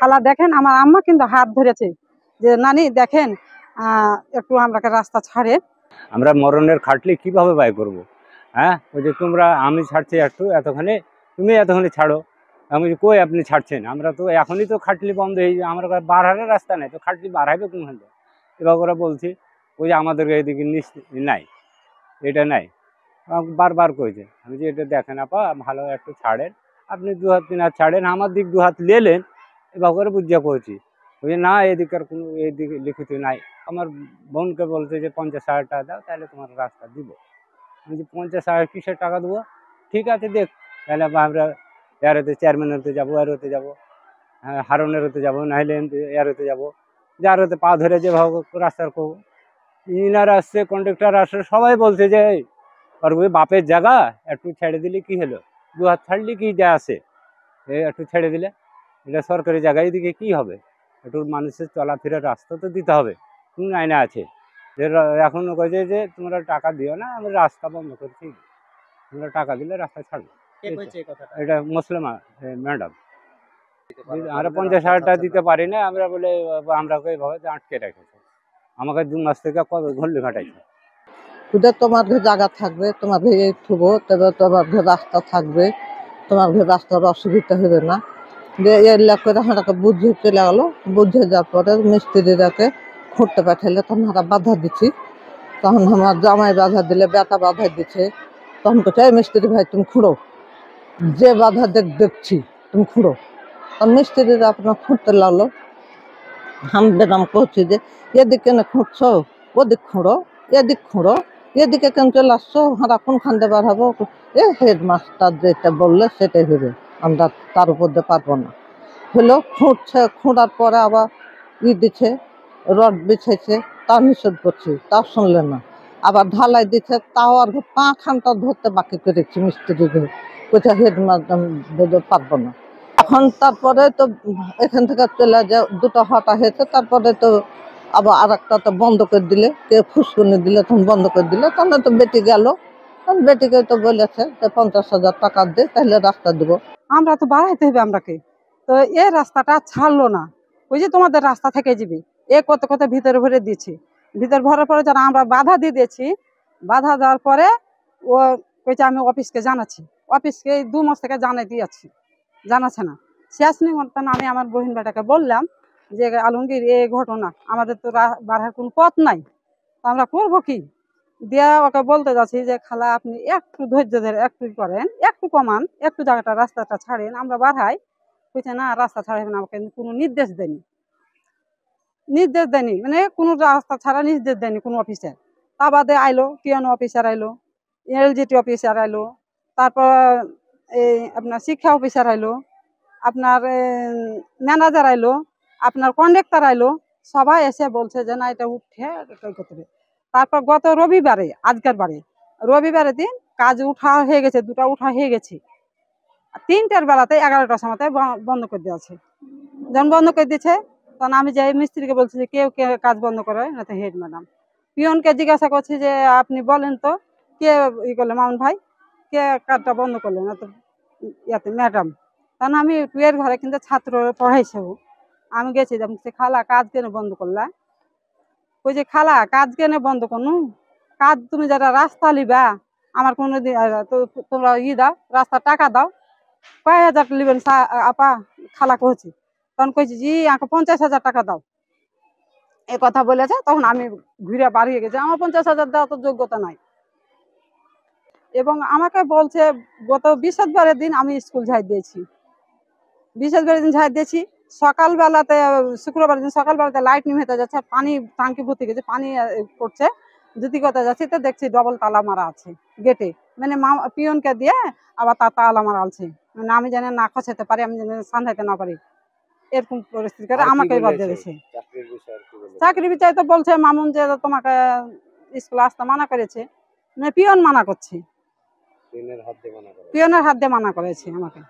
খালা দেখেন আমার আম্মা কিন্তু হাত ধরেছে যে নানি দেখেন একটু আমরাকে রাস্তা ছাড়ে। আমরা মরণের খাটলি কিভাবে বাই করব? হ্যাঁ, ওই যে তোমরা আমি ছাড়ছি একটু এতখানি, তুমি এতখানি ছাড়ো। আমি কই আপনি ছাড়ছেন? আমরা তো এখনই তো খাটলি বন্ধ হয়ে যায়, আমরা বার হারার রাস্তা নেই, তো খাটলি বার হাইবে কোনখান থেকে? এবার ওরা বলছি ওই যে আমাদের এদিকে নাই, এটা নাই। বারবার কইছে, আমি যে এটা দেখেন আপা ভালো একটু ছাড়েন, আপনি 2 হাত 3 হাত ছাড়েন, আমার দিক 2 হাত লেলেন। এবার করে বুঝিয়া কইছি ওই না এদিকের কোনো এইদিকে লিখিত নাই। আমার বোনকে বলছে যে 50,000 টাকা দাও তাহলে তোমার রাস্তা দিব। আমি যে 50,000 কিসের টাকা দেবো? ঠিক আছে দেখ, তাহলে আমরা এর হতে চেয়ারম্যান হতে যাবো, এর হতে যাবো, হ্যাঁ হারনের হতে যাবো, নাহলে এর হতে যাবো, যার হতে পা ধরে যেভাবে রাস্তার করবো। ইঞ্জিনিয়ার আসছে, কন্ট্রাক্টর আসছে, সবাই বলছে যে আর ওই বাপের জায়গা একটু ছেড়ে দিলে কি হলো, 2 হাত ছাড়লে কি যা আছে, একটু ছেড়ে দিলে এটা সরকারি জায়গায়, এদিকে কি হবে? একটু মানুষের চলাফেরার রাস্তা তো দিতে হবে। কোন আইনে আছে যে এখনো কয়েছে যে তোমরা টাকা দিও না, আমরা রাস্তা বন্ধ করছি, তোমরা টাকা দিলে রাস্তা ছাড়বো। এটা মুসলিমা ম্যাডাম, আমরা 50,000 টাকা দিতে পারি না, আমরা বলে আমরা এইভাবে আটকে রেখেছি, আমাকে 2 মাস থেকে কত ঘন্টা ঘাটাইছে। তোমার ঘরে জায়গা থাকবে, তোমার ঘরে থুবো, তবে তোমার ঘরে রাস্তা থাকবে, তোমার ঘরে রাস্তার অসুবিধা হবে না। যে এলাকা করে হাঁটাকে বুঝিয়ে চলে গেলো, বুঝিয়ে যাওয়ার পরে মিস্ত্রিরাকে খুঁড়তে পাঠাইলে তখন হারা বাধা দিচ্ছি। তখন আমার জামাই বাধা দিলে, বেটা বাধা দিচ্ছে। তখন তো চাই মিস্ত্রি ভাই তুমি খুঁড়ো, যে বাধা দেখছি তুমি খুঁড়ো। তখন মিস্ত্রিরা আপনার খুঁড়তে লাগলো। আমি বেদাম করছি যে এদিকে কেন খুঁড়ছো, ওদিক খুঁড়ো, এদিক খুঁড়ো, এদিকে কেন চলে আসছো, হাঁড়া কোনখান দিয়ে বার হবো? হেডমাস্টার যেটা বললে সেটাই হবে, আমরা তার উপর দিয়ে পারবো না। হলো খুঁড়ছে, খুঁড়ার পরে আবার দিচ্ছে, রড বিছাইছে, তা নিষেধ করছি, তাও শুনলে না। আবার ঢালাই দিচ্ছে, তাও আর পাখানটা ধরতে বাকি করেছি মিস্ত্রি ঘরে, কোথায় হেডমাস্টার পারবো না। এখন তারপরে তো এখান থেকে চলে যে 2টা হটা হয়েছে, তারপরে তো আবার আর একটা তো বন্ধ করে দিলে, কে ফুসকুনি দিলে তখন বন্ধ করে দিলে, তখন তো বেটি গেল। তখন বেটিকে তো বলেছে যে 50,000 টাকা দে তাহলে রাস্তা দিব। আমরা তো বাড়াইতে হবে আমরাকে, তো এই রাস্তাটা ছাড়লো না, ওই যে তোমাদের রাস্তা থেকে যাবে এ কত কত ভিতরে ভরে দিয়েছি, ভিতরে ভরার পরে যারা আমরা বাধা দিয়ে দিয়েছি, বাধা দেওয়ার পরে ও কইছে আমি অফিসকে জানাচ্ছি, অফিসকে 2 মাস থেকে জানাই দিয়েছি, জানাচ্ছে না। শেষ নিমন্ত্রণ আমি আমার বহিন বেটাকে বললাম যে আলমগীর এই ঘটনা, আমাদের তো বাড়ার কোনো পথ নাই, তো আমরা করবো কি? দিয়া ওকে বলতে যাচ্ছি যে খালা আপনি একটু ধৈর্য ধরে একটু করেন, একটু কমান, একটু জায়গাটা রাস্তাটা ছাড়েন, আমরা বাড়াই। কইছে না রাস্তা ছাড়াবেন না, আমাকে কোনো নির্দেশ দেয়নি, মানে কোনো রাস্তা ছাড়া নির্দেশ দেয়নি কোনো অফিসার। তা বাদে আইলো পিএন অফিসার, আইলো এলজিটি অফিসার, আইলো তারপর এই আপনার শিক্ষা অফিসার আইলো, আপনার ম্যানেজার আইলো, আপনার কন্ডাক্টর আইলো, সবাই এসে বলছে যে না এটা উঠে করতে হবে। তারপর গত রবিবারে, আজকের বারে রবিবারের দিন কাজ উঠা হয়ে গেছে, 2টা উঠা হয়ে গেছে, 3টার বেলাতে 11টার সময় বন্ধ করে দেওয়া আছে। যখন বন্ধ করে দিচ্ছে তখন আমি যাই মিস্ত্রিকে বলছি যে কেউ কে কাজ বন্ধ করে না, তো হেড ম্যাডাম। পিয়নকে জিজ্ঞাসা করছি যে আপনি বলেন তো কে ই করলে, মামুন ভাই কে কাজটা বন্ধ করলে না, তো ইয়াতে ম্যাডাম। তখন আমি টুয়ের ঘরে কিন্তু ছাত্র পড়াইছে, আমি গেছি খালা কাজ কেন বন্ধ করলা? ওই যে খালা কাজ কেন বন্ধ করনু, কাজ তুমি যারা রাস্তা লিবা আমার কোনো তোমরা দাও রাস্তা টাকা দাও, কয় হাজার লিবেন আপা? খালা কইছি, তখন কইছি জি আমাকে 50,000 টাকা দাও, এ কথা বলেছে। তখন আমি ঘুরে বাড়িয়ে গেছি, আমার 50,000 দেওয়া তো যোগ্যতা নাই। এবং আমাকে বলছে গত বৃহস্পতিবারের দিন আমি স্কুল ঝাড় দিয়েছি, বৃহস্পতিবারের দিন ঝাড় দিয়েছি, সকালবেলাতে শুক্রবার দিন সকালবেলাতে লাইট নিভে যাচ্ছে, পানি টাঙ্কি ভর্তি গেছে, পানি পড়ছে, যদি কথা যাচ্ছি তো দেখছি ডবল তালা মারা আছে গেটে, মানে পিয়নকে দিয়ে আবার তার তালা মারা আছে, মানে আমি জানি না খসাইতে পারি, আমি জানি সান্ধাইতে না পারি, এরকম পরিস্থিতি করে আমাকে বাদ দিয়েছে। চাকরি বিচারে তো বলছে মামুন যে তোমাকে স্কুলে আসতে মানা করেছে, মানে পিয়ন মানা করছে, পিয়নের হাত দিয়ে মানা করেছে আমাকে।